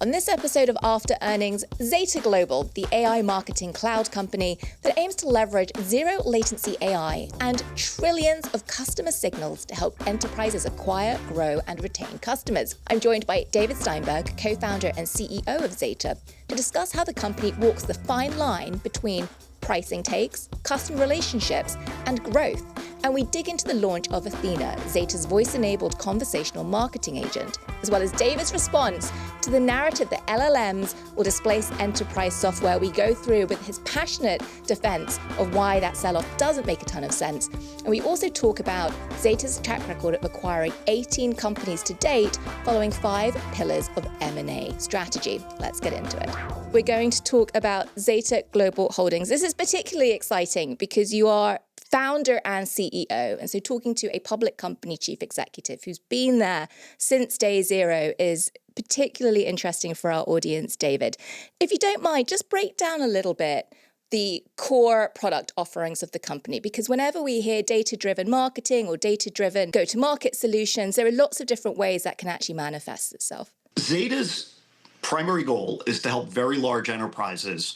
On this episode of After Earnings, Zeta Global, the AI marketing cloud company that aims to leverage zero latency AI and trillions of customer signals to help enterprises acquire, grow, and retain customers. I'm joined by David Steinberg, co-founder and CEO of Zeta, to discuss how the company walks the fine line between pricing takes, customer relationships, and growth. And we dig into the launch of Athena, Zeta's voice-enabled conversational marketing agent, as well as David's response to the narrative that LLMs will displace enterprise software. We go through with his passionate defense of why that sell-off doesn't make a ton of sense. And we also talk about Zeta's track record of acquiring 18 companies to date, following 5 pillars of M&A strategy. Let's get into it. We're going to talk about Zeta Global Holdings. This is particularly exciting because you are founder and CEO. And so talking to a public company chief executive who's been there since day zero is particularly interesting for our audience, David. If you don't mind, just break down a little bit the core product offerings of the company, because whenever we hear data-driven marketing or data-driven go-to-market solutions, there are lots of different ways that can actually manifest itself. Zeta's primary goal is to help very large enterprises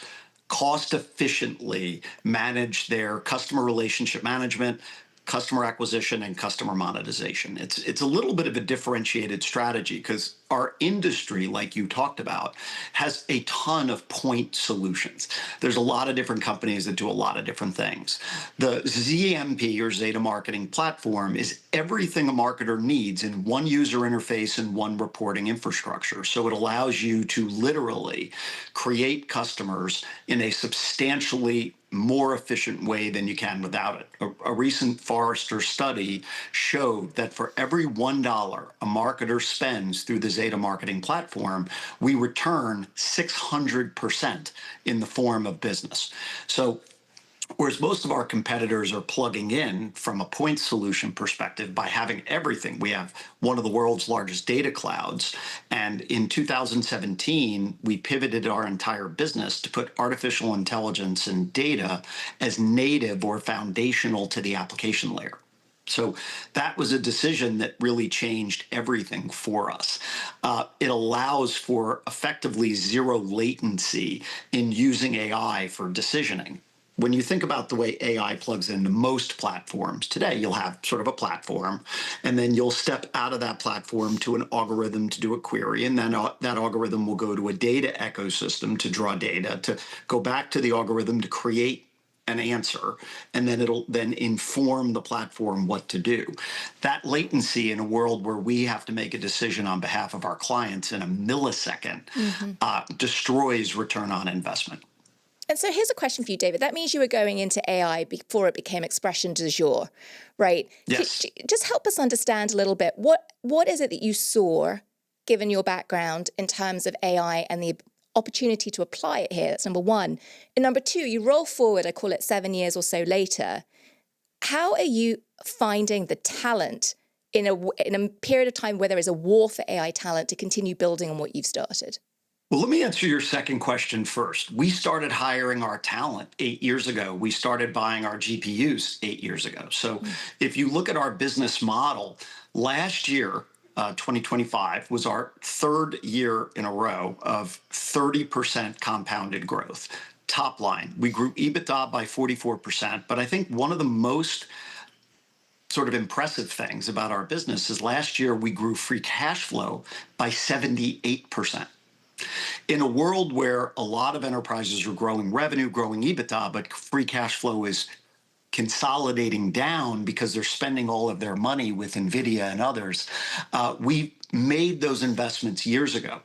cost efficiently manage their customer relationship management, customer acquisition, and customer monetization. It's a little bit of a differentiated strategy because our industry, like you talked about, has a ton of point solutions. There's a lot of different companies that do a lot of different things. The ZMP, or Zeta Marketing Platform, is everything a marketer needs in one user interface and one reporting infrastructure. So it allows you to literally create customers in a substantially more efficient way than you can without it. A recent Forrester study showed that for every $1 a marketer spends through the Zeta Marketing Platform, we return 600% in the form of business. So whereas most of our competitors are plugging in from a point solution perspective by having everything. We have one of the world's largest data clouds. And in 2017, we pivoted our entire business to put artificial intelligence and data as native or foundational to the application layer. So that was a decision that really changed everything for us. It allows for effectively zero latency in using AI for decisioning. When you think about the way AI plugs into most platforms today, you'll have sort of a platform, and then you'll step out of that platform to an algorithm to do a query, and then that algorithm will go to a data ecosystem to draw data, to go back to the algorithm to create an answer, and then it'll then inform the platform what to do. That latency in a world where we have to make a decision on behalf of our clients in a millisecond destroys return on investment. And so here's a question for you, David. That means you were going into AI before it became expression du jour, right? Yes. Just help us understand a little bit. What is it that you saw, given your background, in terms of AI and the opportunity to apply it here? That's number one. And number two, you roll forward, I call it 7 years or so later. How are you finding the talent in a period of time where there is a war for AI talent to continue building on what you've started? Well, let me answer your second question first. We started hiring our talent 8 years ago. We started buying our GPUs 8 years ago. So if you look at our business model, last year, 2025, was our third year in a row of 30% compounded growth. Top line, we grew EBITDA by 44%. But I think one of the most sort of impressive things about our business is last year we grew free cash flow by 78%. In a world where a lot of enterprises are growing revenue, growing EBITDA, but free cash flow is consolidating down because they're spending all of their money with NVIDIA and others, we made those investments years ago.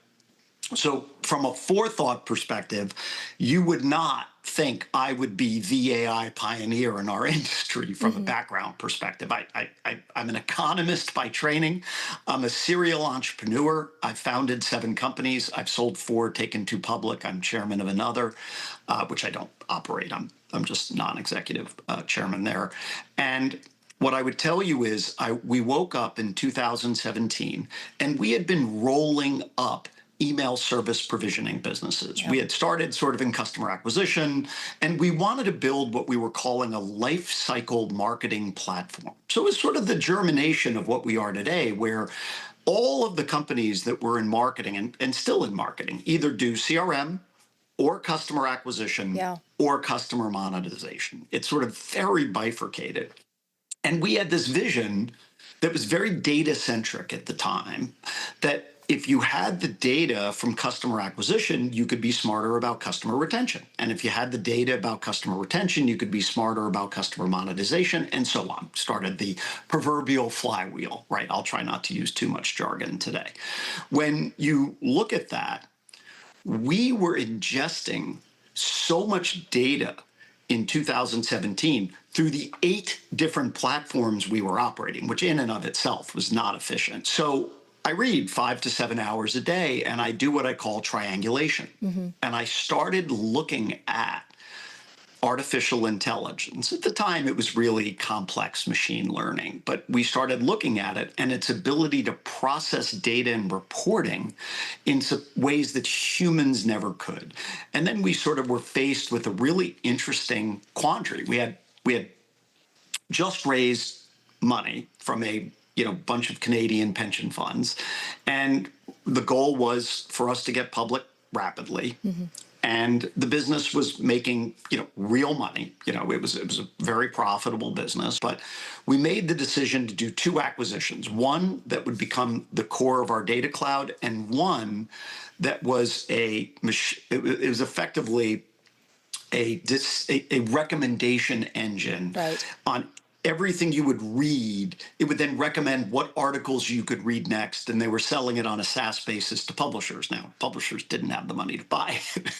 So from a forethought perspective, you would not think I would be the AI pioneer in our industry from a background perspective. I'm an economist by training. I'm a serial entrepreneur. I've founded 7 companies. I've sold 4, taken 2 public. I'm chairman of another, which I don't operate. I'm just non-executive chairman there. And what I would tell you is we woke up in 2017 and we had been rolling up email service provisioning businesses. Yeah. We had started sort of in customer acquisition, and we wanted to build what we were calling a life cycle marketing platform. So it was sort of the germination of what we are today, where All of the companies that were in marketing and still in marketing either do CRM or customer acquisition Yeah. or customer monetization. It's sort of very bifurcated. And we had this vision that was very data centric at the time, that if you had the data from customer acquisition, you could be smarter about customer retention. And if you had the data about customer retention, you could be smarter about customer monetization, and so on. Started the proverbial flywheel, right? I'll try not to use too much jargon today. When you look at that, we were ingesting so much data in 2017 through the 8 different platforms we were operating, which in and of itself was not efficient. So I read 5 to 7 hours a day and I do what I call triangulation. And I started looking at artificial intelligence. At the time, it was really complex machine learning, but we started looking at it and its ability to process data and reporting in ways that humans never could. And then we sort of were faced with a really interesting quandary. We had just raised money from a bunch of Canadian pension funds, and the goal was for us to get public rapidly. And the business was making real money. It was a very profitable business. But we made the decision to do 2 acquisitions: one that would become the core of our data cloud, and one that was it was effectively a recommendation engine. Right. On everything you would read. It would then recommend what articles you could read next, and they were selling it on a SaaS basis to publishers. Now, publishers didn't have the money to buy it.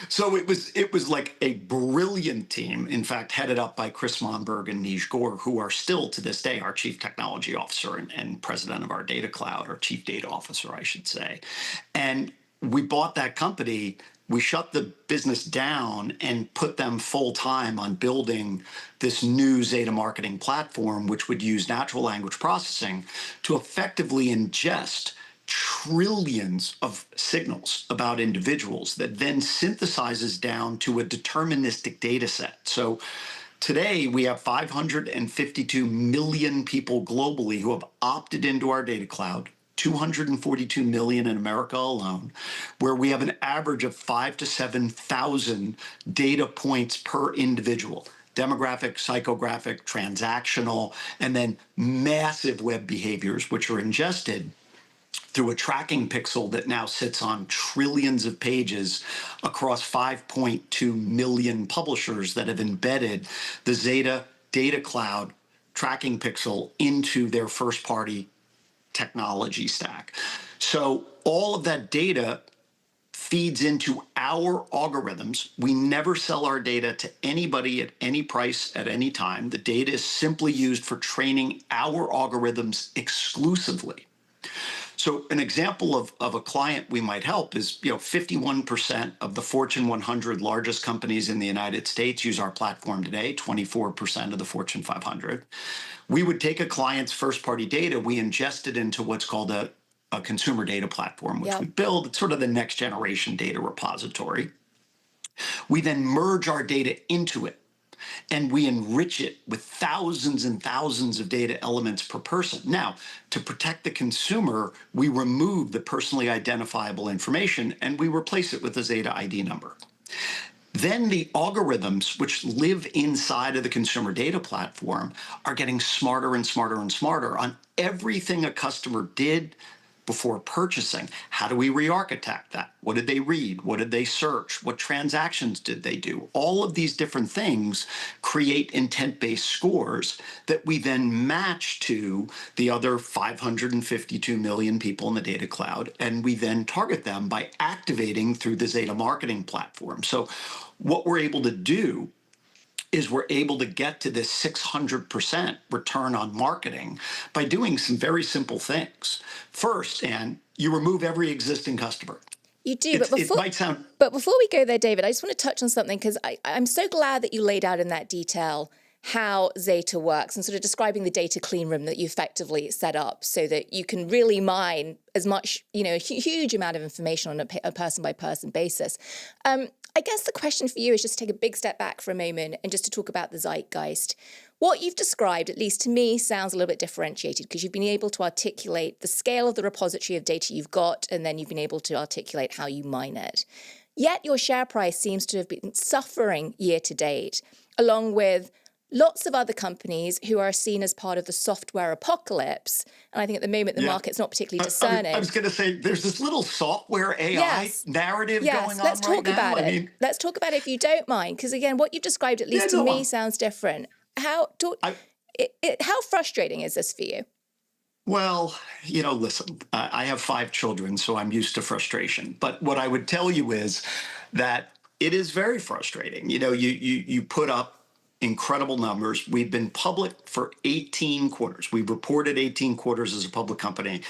So it was like a brilliant team, in fact, headed up by Chris Monberg and Nij Gore, who are still to this day our chief technology officer and president of our data cloud, or chief data officer, I should say. And we bought that company. We shut the business down and put them full time on building this new Zeta marketing platform, which would use natural language processing to effectively ingest trillions of signals about individuals that then synthesizes down to a deterministic data set. So today we have 552 million people globally who have opted into our data cloud. 242 million in America alone, where we have an average of 5,000 to 7,000 data points per individual: demographic, psychographic, transactional, and then massive web behaviors, which are ingested through a tracking pixel that now sits on trillions of pages across 5.2 million publishers that have embedded the Zeta Data Cloud tracking pixel into their first-party technology stack. So all of that data feeds into our algorithms. We never sell our data to anybody at any price at any time. The data is simply used for training our algorithms exclusively. So an example of a client we might help is 51% of the Fortune 100 largest companies in the United States use our platform today, 24% of the Fortune 500. We would take a client's first-party data, we ingest it into what's called a consumer data platform, which we build. It's sort of the next generation data repository. We then merge our data into it, and we enrich it with thousands and thousands of data elements per person. Now, to protect the consumer, we remove the personally identifiable information and we replace it with a Zeta ID number. Then the algorithms, which live inside of the consumer data platform, are getting smarter and smarter and smarter on everything a customer did before purchasing. How do we re-architect that? What did they read? What did they search? What transactions did they do? All of these different things create intent-based scores that we then match to the other 552 million people in the data cloud, and we then target them by activating through the Zeta marketing platform. So what we're able to do is we're able to get to this 600% return on marketing by doing some very simple things. First, Anne, you remove every existing customer. You do, It might sound... But before we go there, David, I just want to touch on something, because I'm so glad that you laid out in that detail how Zeta works and sort of describing the data clean room that you effectively set up so that you can really mine as much, a huge amount of information on a person-by-person basis. I guess the question for you is just to take a big step back for a moment and just to talk about the zeitgeist. What you've described, at least to me, sounds a little bit differentiated because you've been able to articulate the scale of the repository of data you've got, and then you've been able to articulate how you mine it. Yet your share price seems to have been suffering year to date, along with lots of other companies who are seen as part of the software apocalypse. And I think at the moment, the market's not particularly discerning. I was going to say, there's this little software AI narrative going on let's talk right about now. it. Let's talk about it if you don't mind, because again, what you've described, at least to me, sounds different. How frustrating is this for you? Well, listen, I have 5 children, so I'm used to frustration. But what I would tell you is that it is very frustrating. You put up incredible numbers. We've been public for 18 quarters. We've reported 18 quarters as a public company,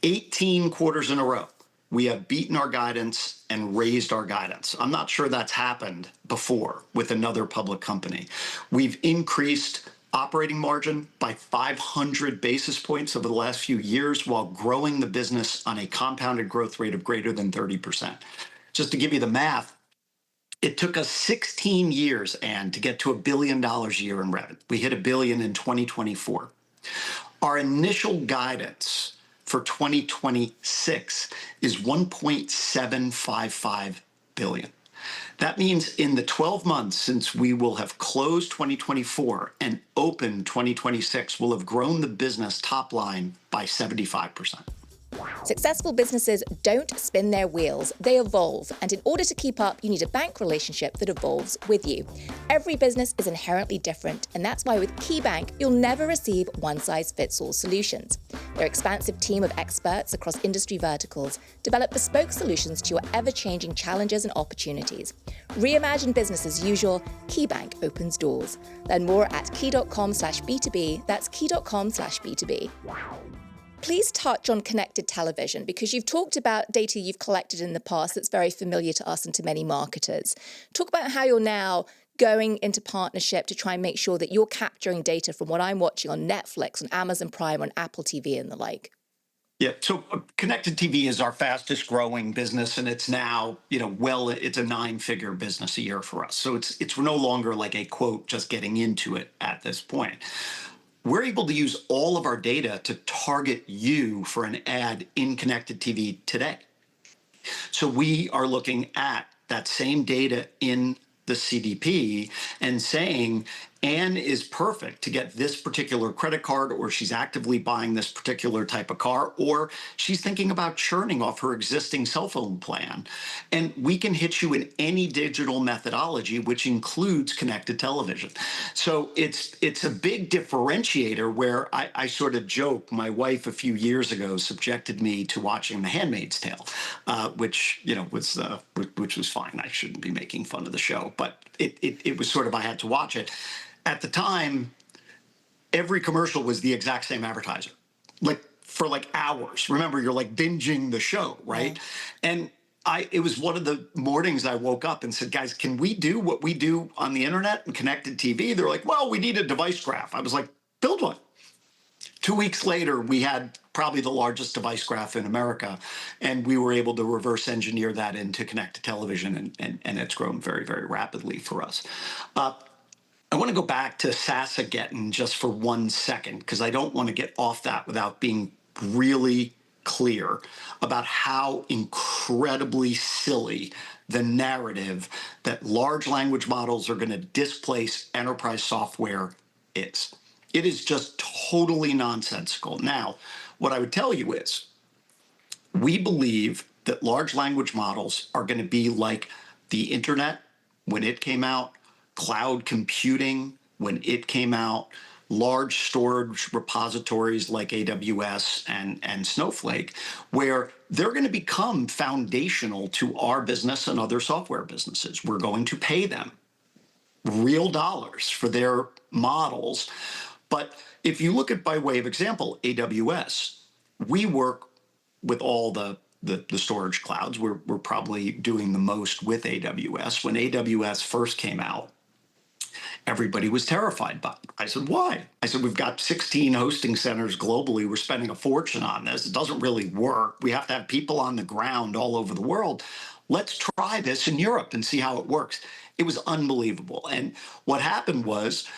18 quarters in a row. We have beaten our guidance and raised our guidance. I'm not sure that's happened before with another public company. We've increased operating margin by 500 basis points over the last few years while growing the business on a compounded growth rate of greater than 30%. Just to give you the math, it took us 16 years, Anne, to get to $1 billion a year in revenue. We hit $1 billion in 2024. Our initial guidance for 2026 is $1.755 billion. That means in the 12 months since we will have closed 2024 and opened 2026, we'll have grown the business top line by 75%. Successful businesses don't spin their wheels, they evolve. And in order to keep up, you need a bank relationship that evolves with you. Every business is inherently different, and that's why with KeyBank, you'll never receive one-size-fits-all solutions. Their expansive team of experts across industry verticals develop bespoke solutions to your ever-changing challenges and opportunities. Reimagine business as usual, KeyBank opens doors. Learn more at key.com/B2B. That's key.com/B2B. Please touch on connected television, because you've talked about data you've collected in the past that's very familiar to us and to many marketers. Talk about how you're now going into partnership to try and make sure that you're capturing data from what I'm watching on Netflix, on Amazon Prime, on Apple TV and the like. Yeah, so connected TV is our fastest growing business, and it's now, it's a 9-figure business a year for us. So it's no longer like a quote, just getting into it at this point. We're able to use all of our data to target you for an ad in connected TV today. So we are looking at that same data in the CDP and saying, Anne is perfect to get this particular credit card, or she's actively buying this particular type of car, or she's thinking about churning off her existing cell phone plan. And we can hit you in any digital methodology, which includes connected television. So it's a big differentiator where I sort of joke, my wife a few years ago subjected me to watching The Handmaid's Tale, which was fine. I shouldn't be making fun of the show, but it was sort of, I had to watch it. At the time, every commercial was the exact same advertiser, for hours. Remember, you're binging the show, right? And it was one of the mornings I woke up and said, guys, can we do what we do on the internet and connected TV? They're like, well, we need a device graph. I was like, build one. 2 weeks later, we had probably the largest device graph in America, and we were able to reverse engineer that into connected television, and it's grown very, very rapidly for us. I want to go back to SaaS again just for 1 second, because I don't want to get off that without being really clear about how incredibly silly the narrative that large language models are going to displace enterprise software is. It is just totally nonsensical. Now, what I would tell you is we believe that large language models are going to be like the internet when it came out, cloud computing when it came out, large storage repositories like AWS and Snowflake, where they're going to become foundational to our business and other software businesses. We're going to pay them real dollars for their models. But if you look at, by way of example, AWS, we work with all the storage clouds. We're probably doing the most with AWS. When AWS first came out, everybody was terrified by it. I said, why? I said, we've got 16 hosting centers globally. We're spending a fortune on this. It doesn't really work. We have to have people on the ground all over the world. Let's try this in Europe and see how it works. It was unbelievable. And what happened was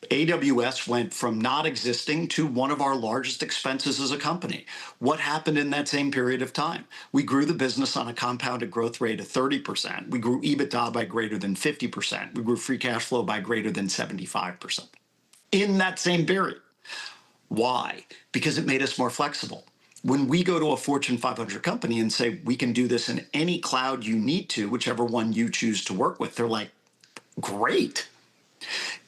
AWS went from not existing to one of our largest expenses as a company. What happened in that same period of time? We grew the business on a compounded growth rate of 30%. We grew EBITDA by greater than 50%. We grew free cash flow by greater than 75% in that same period. Why? Because it made us more flexible. When we go to a Fortune 500 company and say, we can do this in any cloud you need to, whichever one you choose to work with, they're like, great.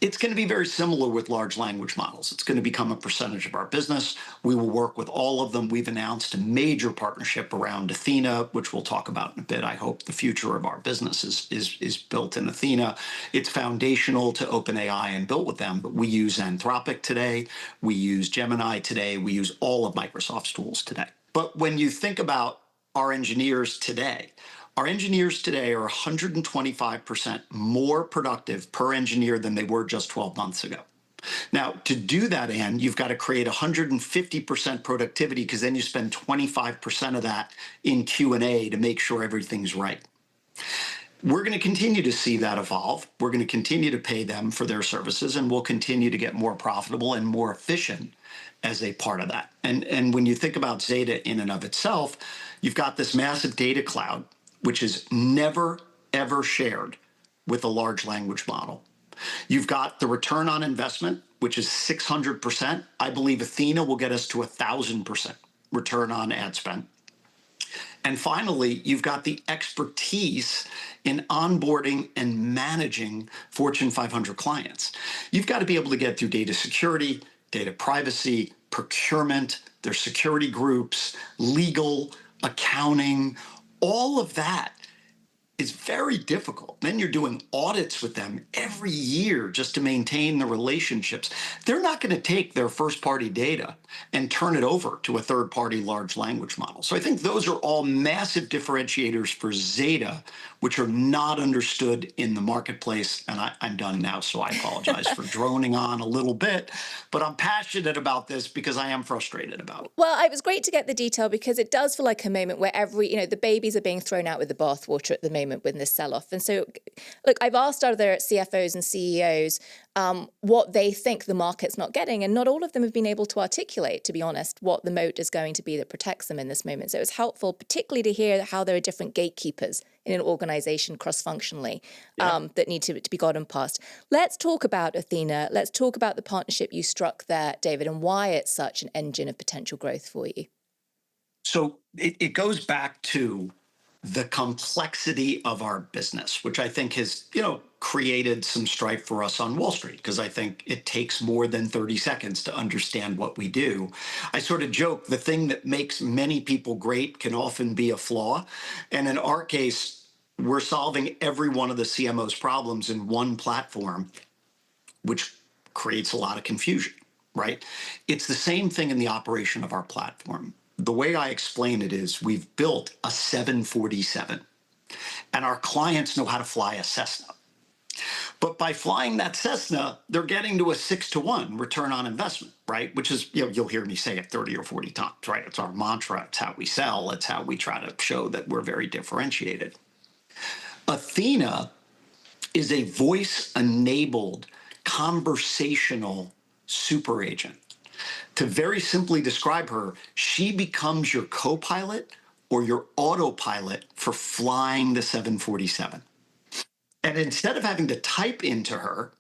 It's going to be very similar with large language models. It's going to become a percentage of our business. We will work with all of them. We've announced a major partnership around Athena, which we'll talk about in a bit. I hope the future of our business is built in Athena. It's foundational to OpenAI and built with them, but we use Anthropic today. We use Gemini today. We use all of Microsoft's tools today. But when you think about our engineers today, our engineers today are 125% more productive per engineer than they were just 12 months ago. Now, to do that, Anne, you've got to create 150% productivity because then you spend 25% of that in Q&A to make sure everything's right. We're going to continue to see that evolve. We're going to continue to pay them for their services, and we'll continue to get more profitable and more efficient as a part of that. And when you think about Zeta in and of itself, you've got this massive data cloud, which is never, ever shared with a large language model. You've got the return on investment, which is 600%. I believe Athena will get us to 1,000% return on ad spend. And finally, you've got the expertise in onboarding and managing Fortune 500 clients. You've got to be able to get through data security, data privacy, procurement, their security groups, legal, accounting. All of that is very difficult. Then you're doing audits with them every year just to maintain the relationships. They're not going to take their first-party data and turn it over to a third-party large language model. So I think those are all massive differentiators for Zeta, which are not understood in the marketplace. And I'm done now, so I apologize for droning on a little bit, but I'm passionate about this because I am frustrated about it. Well, it was great to get the detail because it does feel like a moment where the babies are being thrown out with the bathwater at the moment with this sell-off. And so, look, I've asked other CFOs and CEOs what they think the market's not getting, and not all of them have been able to articulate, to be honest, what the moat is going to be that protects them in this moment. So it's helpful, particularly to hear how there are different gatekeepers in an organization cross-functionally that need to be gotten past. Let's talk about Athena. Let's talk about the partnership you struck there, David, and why it's such an engine of potential growth for you. So it goes back to the complexity of our business, which I think has, created some strife for us on Wall Street, because I think it takes more than 30 seconds to understand what we do. I sort of joke, the thing that makes many people great can often be a flaw. And in our case, we're solving every one of the CMO's problems in one platform, which creates a lot of confusion, right? It's the same thing in the operation of our platform. The way I explain it is we've built a 747, and our clients know how to fly a Cessna. But by flying that Cessna, they're getting to a 6-to-1 return on investment, right? Which is, you'll hear me say it 30 or 40 times, right? It's our mantra. It's how we sell. It's how we try to show that we're very differentiated. Athena is a voice-enabled conversational super agent. To very simply describe her, she becomes your co-pilot or your autopilot for flying the 747. And instead of having to type into her,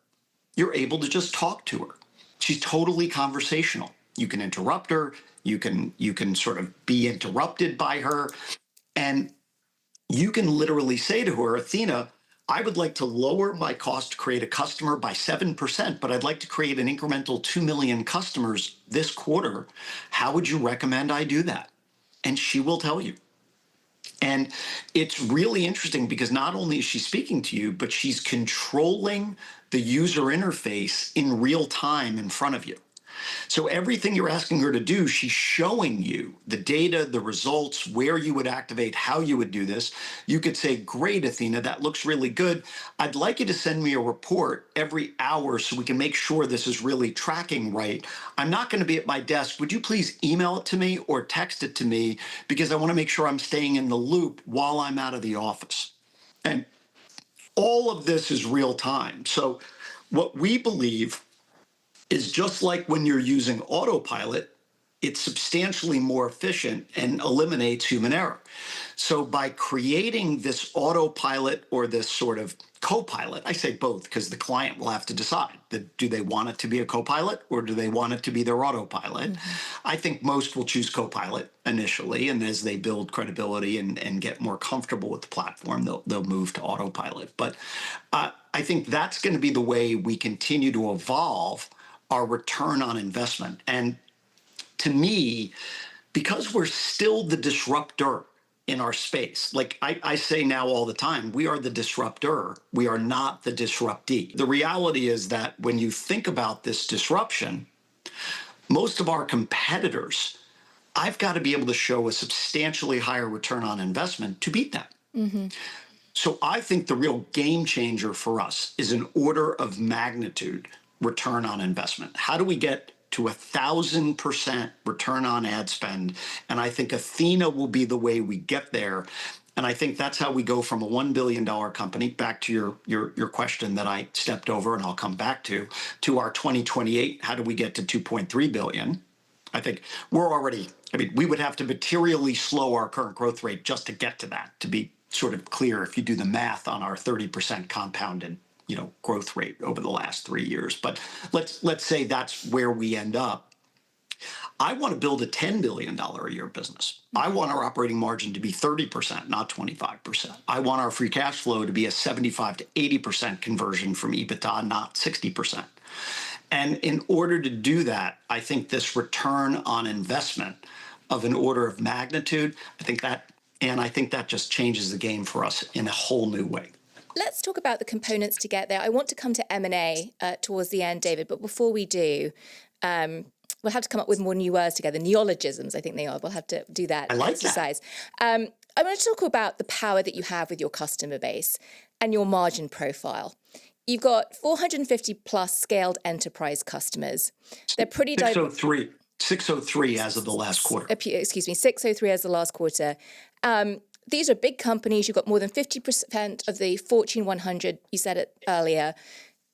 you're able to just talk to her. She's totally conversational. You can interrupt her. You can sort of be interrupted by her. And you can literally say to her, Athena, I would like to lower my cost to create a customer by 7%, but I'd like to create an incremental 2 million customers this quarter. How would you recommend I do that? And she will tell you. And it's really interesting because not only is she speaking to you, but she's controlling the user interface in real time in front of you. So everything you're asking her to do, she's showing you the data, the results, where you would activate, how you would do this. You could say, great, Athena, that looks really good. I'd like you to send me a report every hour so we can make sure this is really tracking right. I'm not going to be at my desk. Would you please email it to me or text it to me, because I want to make sure I'm staying in the loop while I'm out of the office. And all of this is real time. So what we believe is just like when you're using autopilot, it's substantially more efficient and eliminates human error. So by creating this autopilot or this sort of copilot, I say both because the client will have to decide that do they want it to be a copilot or do they want it to be their autopilot. I think most will choose copilot initially, and as they build credibility and get more comfortable with the platform, they'll move to autopilot. But I think that's going to be the way we continue to evolve our return on investment. And to me, because we're still the disruptor in our space, like I say now all the time, we are the disruptor. We are not the disruptee. The reality is that when you think about this disruption, most of our competitors, I've got to be able to show a substantially higher return on investment to beat them. So I think the real game changer for us is an order of magnitude return on investment. How do we get to 1,000% return on ad spend? And I think Athena will be the way we get there. And I think that's how we go from a $1 billion company, back to your question that I stepped over and I'll come back to our 2028. How do we get to 2.3 billion? I think we're already, I mean, we would have to materially slow our current growth rate just to get to that, to be sort of clear if you do the math on our 30% compounded, growth rate over the last 3 years. But let's say that's where we end up. I want to build a $10 billion a year business. I want our operating margin to be 30%, not 25%. I want our free cash flow to be a 75 to 80% conversion from EBITDA, not 60%. And in order to do that, I think this return on investment of an order of magnitude, I think that just changes the game for us in a whole new way. Let's talk about the components to get there. I want to come to M&A towards the end, David, but before we do, we'll have to come up with more new words together. Neologisms, I think they are. We'll have to do that exercise. I want to talk about the power that you have with your customer base and your margin profile. You've got 450 plus scaled enterprise customers. They're pretty 603 as of the last quarter. Excuse me, 603 as the last quarter. These are big companies. You've got more than 50% of the Fortune 100. You said it earlier.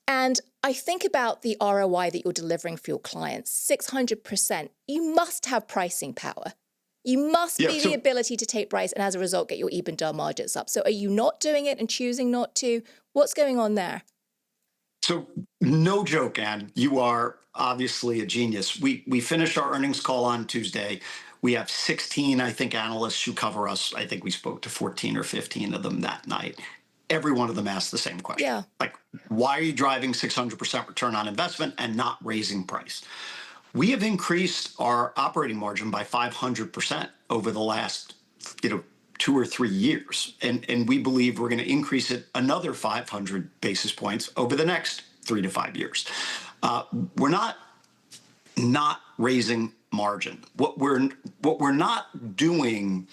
And I think about the ROI that you're delivering for your clients, 600%. You must have pricing power. You must be the ability to take price and as a result get your EBITDA margins up. So are you not doing it and choosing not to? What's going on there? So no joke, Ann, you are obviously a genius. We finished our earnings call on Tuesday. We have 16, I think, analysts who cover us. I think we spoke to 14 or 15 of them that night. Every one of them asked the same question. Yeah. Like, why are you driving 600% return on investment and not raising price? We have increased our operating margin by 500% over the last, 2 or 3 years. And we believe we're going to increase it another 500 basis points over the next 3 to 5 years. We're not raising margin. What we're not doing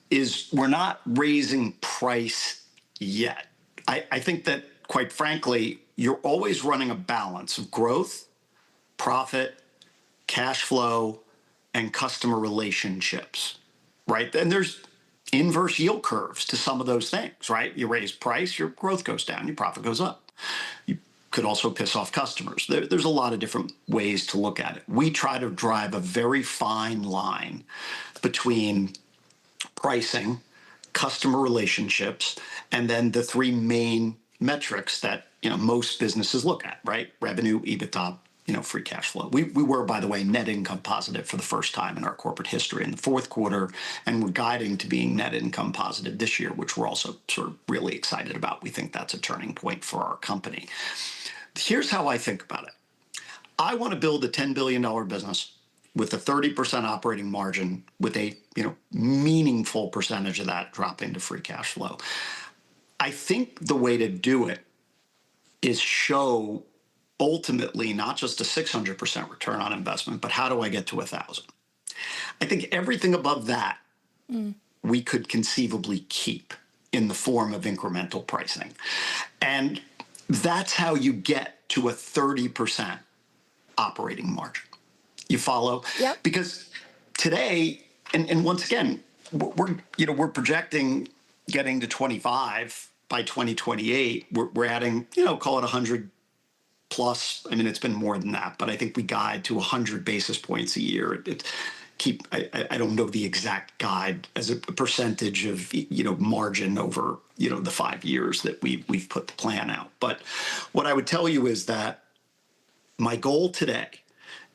is we're not raising price yet. I think that, quite frankly, you're always running a balance of growth, profit, cash flow, and customer relationships, right? And there's inverse yield curves to some of those things, right? You raise price, your growth goes down, your profit goes up. You could also piss off customers. There's a lot of different ways to look at it. We try to drive a very fine line between pricing, customer relationships, and then the three main metrics that most businesses look at, right? Revenue, EBITDA, free cash flow. We were, by the way, net income positive for the first time in our corporate history in the fourth quarter, and we're guiding to being net income positive this year, which we're also sort of really excited about. We think that's a turning point for our company. Here's how I think about it. I want to build a $10 billion business with a 30% operating margin, with a meaningful percentage of that dropping to free cash flow. I think the way to do it is show ultimately not just a 600% return on investment, but how do I get to 1,000? I think everything above that we could conceivably keep in the form of incremental pricing. And that's how you get to a 30% operating margin. You follow? Yep. Because today, and once again, we're projecting getting to 25 by 2028. We're adding, call it 100 plus. I mean, it's been more than that, but I think we guide to 100 basis points a year. I don't know the exact guide as a percentage of margin over the 5 years that we've put the plan out. But what I would tell you is that my goal today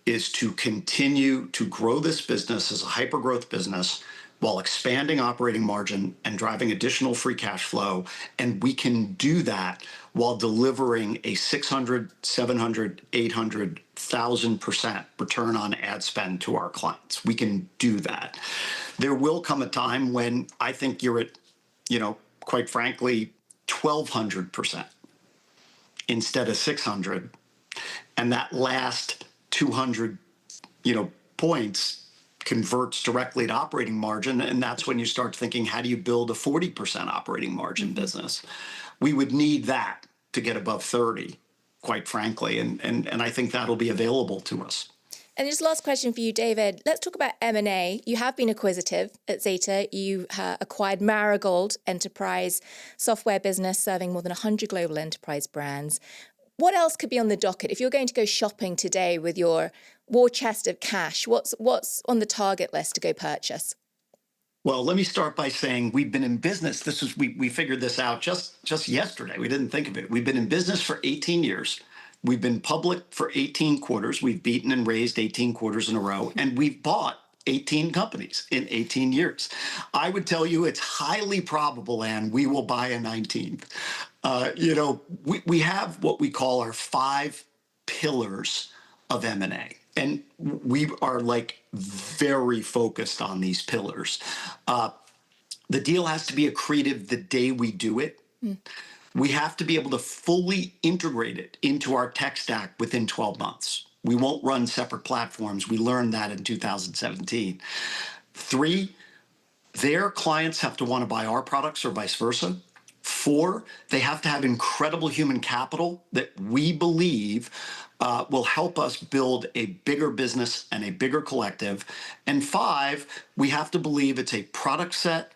is to continue to grow this business as a hyper growth business while expanding operating margin and driving additional free cash flow. And we can do that while delivering a 600, 700, 800,000% return on ad spend to our clients. We can do that. There will come a time when I think you're at, quite frankly, 1,200% instead of 600. And that last 200, points converts directly to operating margin. And that's when you start thinking, how do you build a 40% operating margin business? We would need that to get above 30, quite frankly. And I think that'll be available to us. And just last question for you, David. Let's talk about M&A. You have been acquisitive at Zeta. You acquired Marigold enterprise software business serving more than 100 global enterprise brands. What else could be on the docket? If you're going to go shopping today with your war chest of cash, what's on the target list to go purchase? Well, let me start by saying we've been in business. We figured this out just yesterday. We didn't think of it. We've been in business for 18 years. We've been public for 18 quarters. We've beaten and raised 18 quarters in a row, and we've bought 18 companies in 18 years. I would tell you it's highly probable, Anne, we will buy a 19th. We have what we call our 5 pillars of M&A. And we are very focused on these pillars. The deal has to be accretive the day we do it. We have to be able to fully integrate it into our tech stack within 12 months. We won't run separate platforms. We learned that in 2017. 3, their clients have to want to buy our products or vice versa. 4, they have to have incredible human capital that we believe will help us build a bigger business and a bigger collective. And 5, we have to believe it's a product set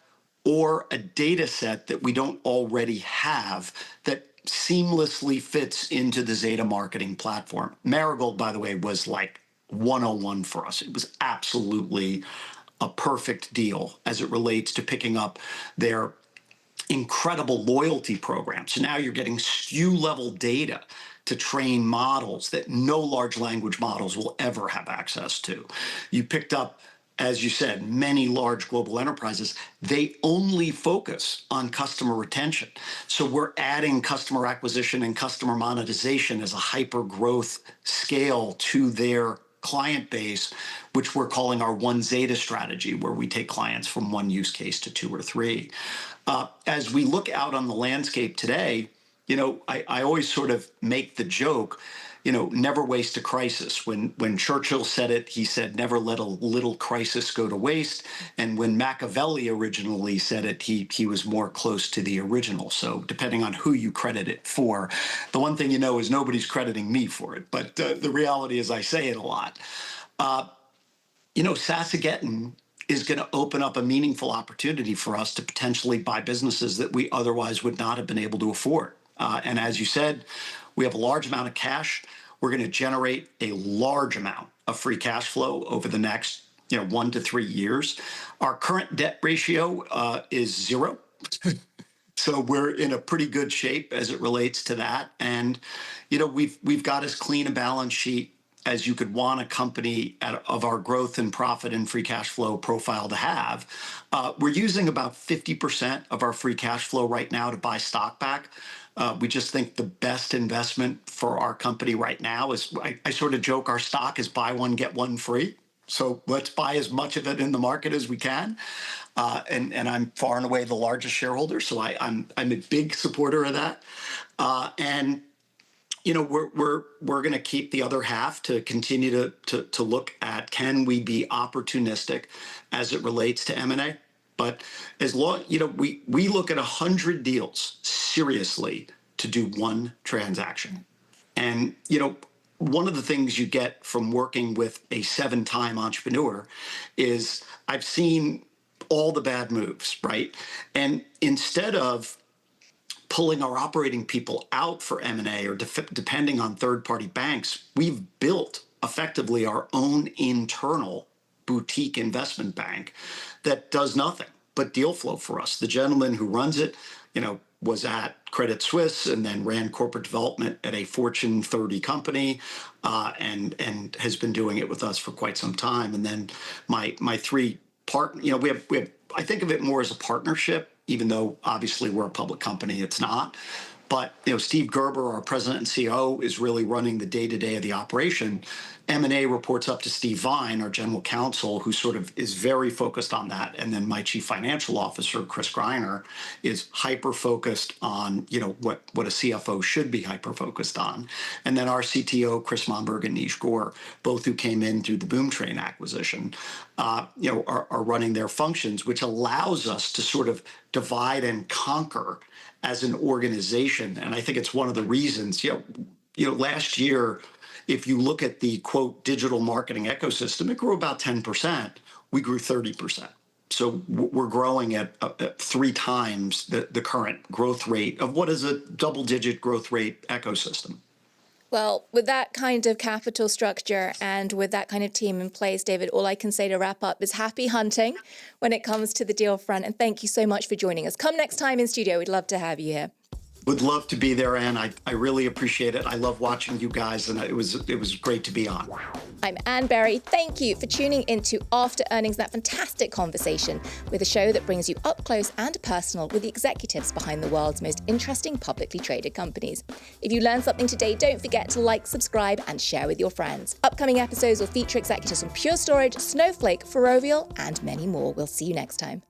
or a data set that we don't already have that seamlessly fits into the Zeta marketing platform. Marigold, by the way, was 101 for us. It was absolutely a perfect deal as it relates to picking up their incredible loyalty program. So now you're getting SKU level data to train models that no large language models will ever have access to. You picked up, as you said, many large global enterprises. They only focus on customer retention. So we're adding customer acquisition and customer monetization as a hyper growth scale to their client base, which we're calling our One Zeta strategy, where we take clients from one use case to 2 or 3. As we look out on the landscape today, I always sort of make the joke, never waste a crisis. When Churchill said it, he said, never let a little crisis go to waste. And when Machiavelli originally said it, he was more close to the original. So depending on who you credit it for, the one thing is nobody's crediting me for it. But the reality is I say it a lot. SaaSageddon is going to open up a meaningful opportunity for us to potentially buy businesses that we otherwise would not have been able to afford. And as you said, we have a large amount of cash. We're going to generate a large amount of free cash flow over the next 1 to 3 years. Our current debt ratio is 0. So we're in a pretty good shape as it relates to that. And, we've got as clean a balance sheet as you could want a company of our growth and profit and free cash flow profile to have. We're using about 50% of our free cash flow right now to buy stock back. We just think the best investment for our company right now is, I sort of joke, our stock is buy one, get one free. So let's buy as much of it in the market as we can. And I'm far and away the largest shareholder, so I'm a big supporter of that. We're going to keep the other half to continue to look at, can we be opportunistic as it relates to M&A? But as long, we look at 100 deals seriously to do one transaction. And, one of the things you get from working with a 7-time entrepreneur is I've seen all the bad moves, right? And instead of pulling our operating people out for M&A or depending on third-party banks, we've built effectively our own internal boutique investment bank that does nothing but deal flow for us. The gentleman who runs it, was at Credit Suisse and then ran corporate development at a Fortune 30 company, and has been doing it with us for quite some time. And then my three partners, we have I think of it more as a partnership, even though obviously we're a public company, it's not. But Steve Gerber, our president and CEO, is really running the day-to-day of the operation. M&A reports up to Steve Vine, our general counsel, who sort of is very focused on that. And then my chief financial officer, Chris Greiner, is hyper-focused on what a CFO should be hyper-focused on. And then our CTO, Chris Monberg and Nish Gore, both who came in through the Boomtrain acquisition, are running their functions, which allows us to sort of divide and conquer as an organization. And I think it's one of the reasons, last year, if you look at the quote digital marketing ecosystem, it grew about 10%. We grew 30%. So we're growing at 3 times the current growth rate of what is a double-digit growth rate ecosystem. Well, with that kind of capital structure and with that kind of team in place, David, all I can say to wrap up is happy hunting when it comes to the deal front. And thank you so much for joining us. Come next time in studio. We'd love to have you here. Would love to be there, Anne. I really appreciate it. I love watching you guys, and it was great to be on. I'm Anne Berry. Thank you for tuning into After Earnings, that fantastic conversation with a show that brings you up close and personal with the executives behind the world's most interesting publicly traded companies. If you learned something today, don't forget to like, subscribe, and share with your friends. Upcoming episodes will feature executives from Pure Storage, Snowflake, Ferrovial, and many more. We'll see you next time.